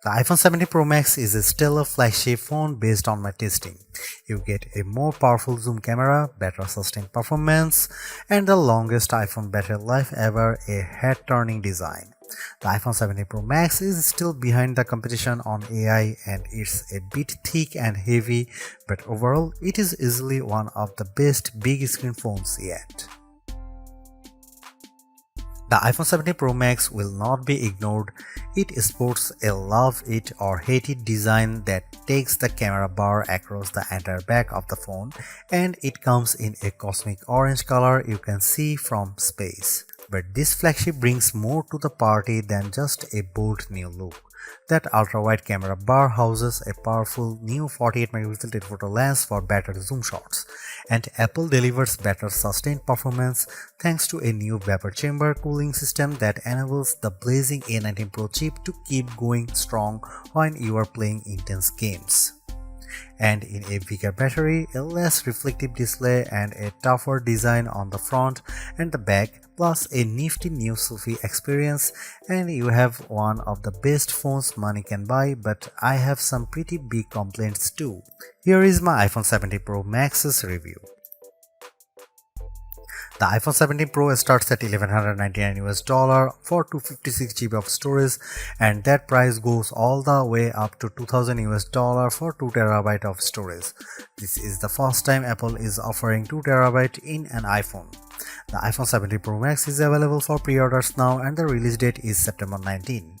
The iPhone 17 Pro Max is a stellar flagship phone based on my testing. You get a more powerful zoom camera, better sustained performance, and the longest iPhone battery life ever, a head-turning design. The iPhone 17 Pro Max is still behind the competition on AI and it's a bit thick and heavy, but overall it is easily one of the best big screen phones yet. The iPhone 17 Pro Max will not be ignored. It sports a love it or hate it design that takes the camera bar across the entire back of the phone, and it comes in a cosmic orange color you can see from space. But this flagship brings more to the party than just a bold new look. That ultra-wide camera bar houses a powerful new 48MP telephoto lens for better zoom shots, and Apple delivers better sustained performance thanks to a new vapor chamber cooling system that enables the blazing A19 Pro chip to keep going strong when you are playing intense games. And in a bigger battery, a less reflective display, and a tougher design on the front and the back, plus a nifty new selfie experience, and you have one of the best phones money can buy. But I have some pretty big complaints too. Here is my iPhone 17 Pro Max's review. The iPhone 17 Pro starts at $1,199 for 256GB of storage, and that price goes all the way up to $2,000 for 2TB of storage. This is the first time Apple is offering 2TB in an iPhone. The iPhone 17 Pro Max is available for pre-orders now, and the release date is September 19.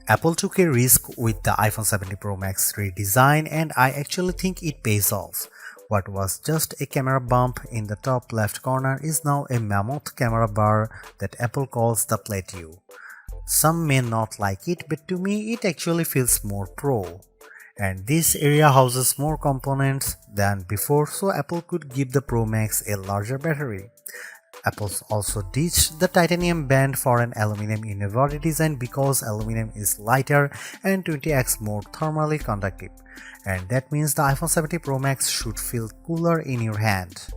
Apple took a risk with the iPhone 17 Pro Max redesign, and I actually think it pays off. What was just a camera bump in the top left corner is now a mammoth camera bar that Apple calls the plateau. Some may not like it, but to me it actually feels more pro. And this area houses more components than before, so Apple could give the Pro Max a larger battery. Apple also ditched the titanium band for an aluminum unibody design because aluminum is lighter and 20x more thermally conductive, and that means the iPhone 17 Pro Max should feel cooler in your hand.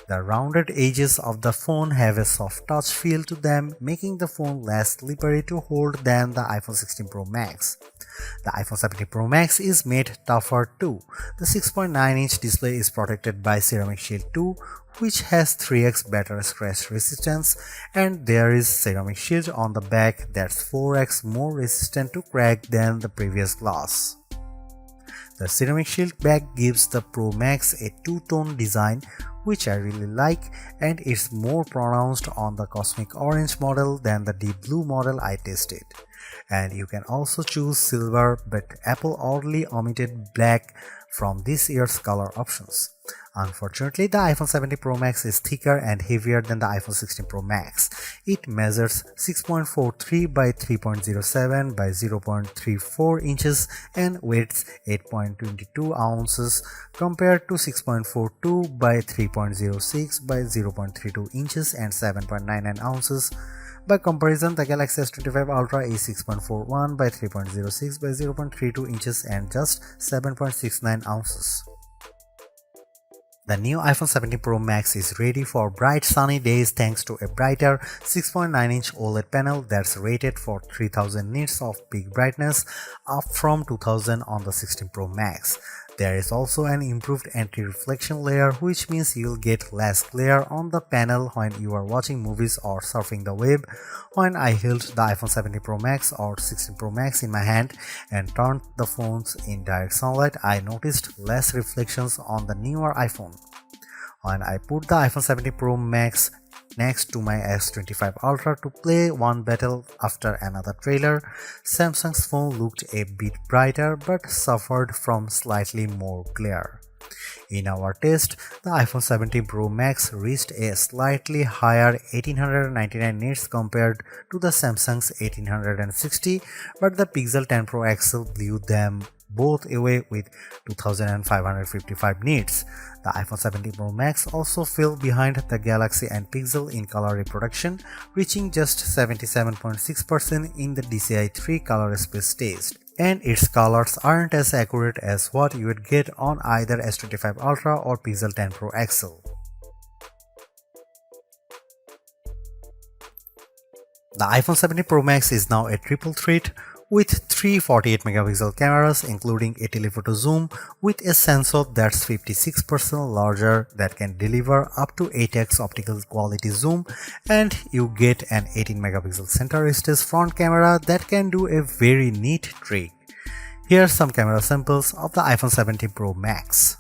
The rounded edges of the phone have a soft touch feel to them, making the phone less slippery to hold than the iPhone 16 Pro Max. The iPhone 17 Pro Max is made tougher too. The 6.9-inch display is protected by Ceramic Shield 2, which has 3x better scratch resistance, and there is Ceramic Shield on the back that's 4x more resistant to crack than the previous glass. The Ceramic Shield back gives the Pro Max a two-tone design, which I really like, and it's more pronounced on the Cosmic Orange model than the Deep Blue model I tested. And you can also choose silver, but Apple oddly omitted black from this year's color options. Unfortunately, the iPhone 17 Pro Max is thicker and heavier than the iPhone 16 Pro Max. It measures 6.43 by 3.07 by 0.34 inches and weighs 8.22 ounces compared to 6.42 by 3.06 by 0.32 inches and 7.99 ounces. By comparison, the Galaxy S25 Ultra is 6.41 by 3.06 by 0.32 inches and just 7.69 ounces. The new iPhone 17 Pro Max is ready for bright sunny days thanks to a brighter 6.9-inch OLED panel that's rated for 3000 nits of peak brightness, up from 2000 on the 16 Pro Max. There is also an improved anti-reflection layer, which means you'll get less glare on the panel when you are watching movies or surfing the web. When I held the iPhone 17 Pro Max or 16 Pro Max in my hand and turned the phones in direct sunlight, I noticed less reflections on the newer iPhone. When I put the iPhone 17 Pro Max next to my S25 Ultra to play one battle after another trailer, Samsung's phone looked a bit brighter but suffered from slightly more glare. In our test, the iPhone 17 Pro Max reached a slightly higher 1899 nits compared to the Samsung's 1860, but the Pixel 10 Pro XL blew them both away with 2555 nits. The iPhone 17 Pro Max also fell behind the Galaxy and Pixel in color reproduction, reaching just 77.6% in the DCI-3 color space test. And its colors aren't as accurate as what you would get on either S25 Ultra or Pixel 10 Pro XL. The iPhone 17 Pro Max is now a triple threat with three 48 megapixel cameras including a telephoto zoom with a sensor that's 56% larger that can deliver up to 8x optical quality zoom, and you get an 18 megapixel center stage front camera that can do a very neat trick. Here are some camera samples of the iPhone 17 Pro Max.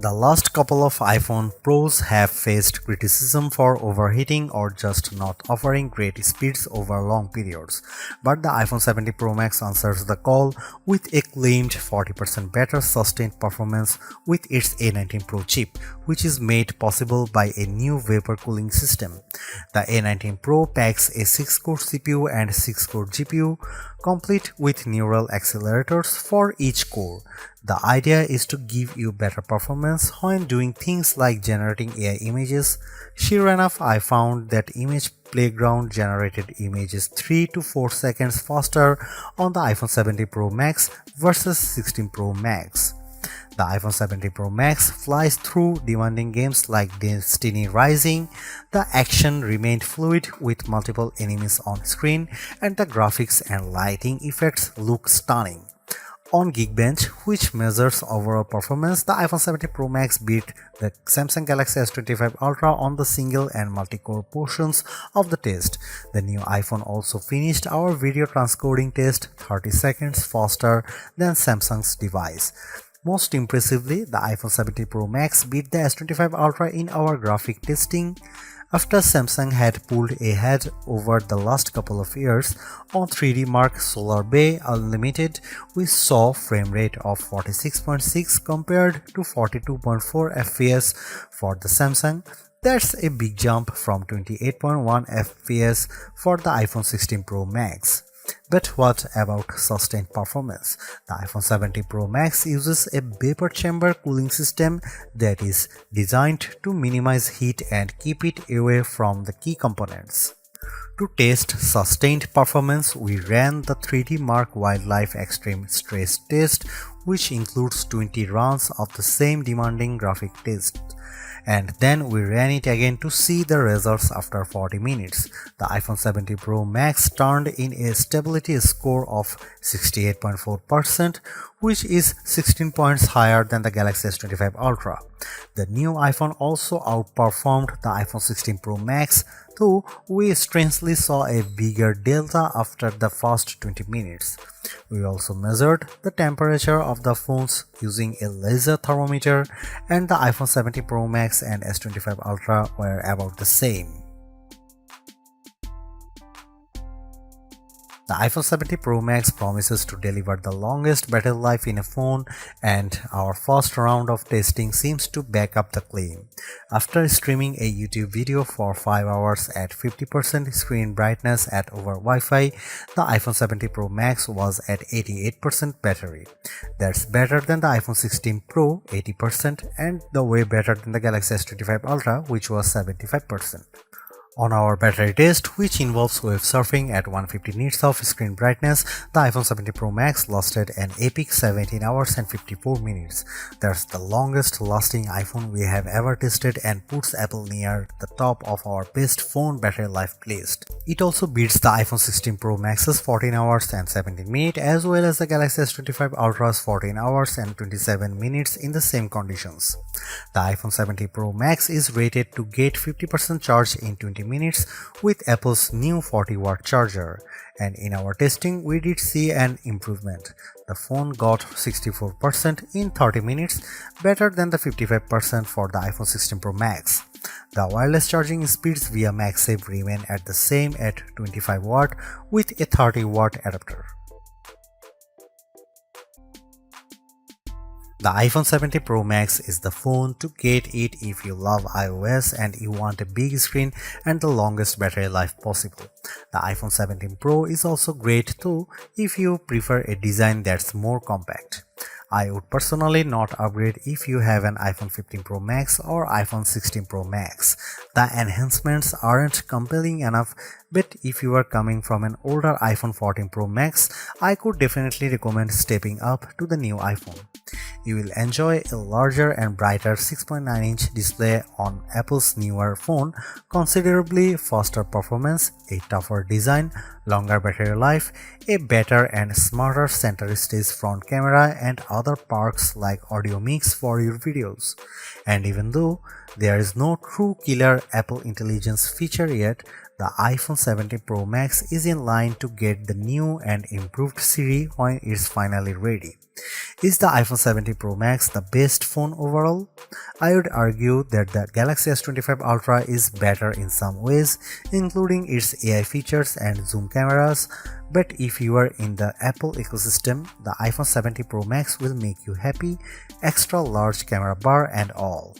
The last couple of iPhone Pros have faced criticism for overheating or just not offering great speeds over long periods, but the iPhone 17 Pro Max answers the call with a claimed 40% better sustained performance with its A19 Pro chip, which is made possible by a new vapor cooling system. The A19 Pro packs a 6-core CPU and 6-core GPU, complete with neural accelerators for each core. The idea is to give you better performance when doing things like generating AI images. Sure enough, I found that Image Playground generated images 3 to 4 seconds faster on the iPhone 17 Pro Max versus 16 Pro Max. The iPhone 17 Pro Max flies through demanding games like Destiny Rising. The action remained fluid with multiple enemies on screen, and the graphics and lighting effects look stunning. On Geekbench, which measures overall performance, the iPhone 17 Pro Max beat the Samsung Galaxy S25 Ultra on the single and multi-core portions of the test. The new iPhone also finished our video transcoding test 30 seconds faster than Samsung's device. Most impressively, the iPhone 17 Pro Max beat the S25 Ultra in our graphic testing. After Samsung had pulled ahead over the last couple of years on 3D Mark Solar Bay Unlimited, we saw frame rate of 46.6 compared to 42.4 FPS for the Samsung. That's a big jump from 28.1 FPS for the iPhone 16 Pro Max. But what about sustained performance? The iPhone 17 Pro Max uses a vapor chamber cooling system that is designed to minimize heat and keep it away from the key components. To test sustained performance, we ran the 3D Mark Wildlife Extreme Stress Test, which includes 20 runs of the same demanding graphic test. And then we ran it again to see the results after 40 minutes. The iPhone 17 Pro Max turned in a stability score of 68.4%, which is 16 points higher than the Galaxy S25 Ultra. The new iPhone also outperformed the iPhone 16 Pro Max, though we strangely saw a bigger delta after the first 20 minutes. We also measured the temperature of the phones using a laser thermometer, and the iPhone 17 Pro Max and S25 Ultra were about the same. The iPhone 17 Pro Max promises to deliver the longest battery life in a phone, and our first round of testing seems to back up the claim. After streaming a YouTube video for 5 hours at 50% screen brightness at over Wi-Fi, the iPhone 17 Pro Max was at 88% battery. That's better than the iPhone 16 Pro 80% and the way better than the Galaxy S25 Ultra, which was 75%. On our battery test, which involves web surfing at 150 nits of screen brightness, the iPhone 17 Pro Max lasted an epic 17 hours and 54 minutes. That's the longest lasting iPhone we have ever tested and puts Apple near the top of our best phone battery life list. It also beats the iPhone 16 Pro Max's 14 hours and 17 minutes as well as the Galaxy S25 Ultra's 14 hours and 27 minutes in the same conditions. The iPhone 17 Pro Max is rated to get 50% charge in 20 minutes with Apple's new 40-watt charger, and in our testing we did see an improvement. The phone got 64% in 30 minutes, better than the 55% for the iPhone 16 Pro Max. The wireless charging speeds via MagSafe remain at the same at 25 watt with a 30-watt adapter. The iPhone 17 Pro Max is the phone to get it if you love iOS and you want a big screen and the longest battery life possible. The iPhone 17 Pro is also great too if you prefer a design that's more compact. I would personally not upgrade if you have an iPhone 15 Pro Max or iPhone 16 Pro Max. The enhancements aren't compelling enough, but if you are coming from an older iPhone 14 Pro Max, I could definitely recommend stepping up to the new iPhone. You will enjoy a larger and brighter 6.9-inch display on Apple's newer phone, considerably faster performance, a tougher design, longer battery life, a better and smarter center stage front camera, and other perks like audio mix for your videos. And even though there is no true killer Apple Intelligence feature yet, the iPhone 17 Pro Max is in line to get the new and improved Siri when it's finally ready. Is the iPhone 17 Pro Max the best phone overall? I would argue that the Galaxy S25 Ultra is better in some ways, including its AI features and zoom cameras, but if you are in the Apple ecosystem, the iPhone 17 Pro Max will make you happy, extra large camera bar and all.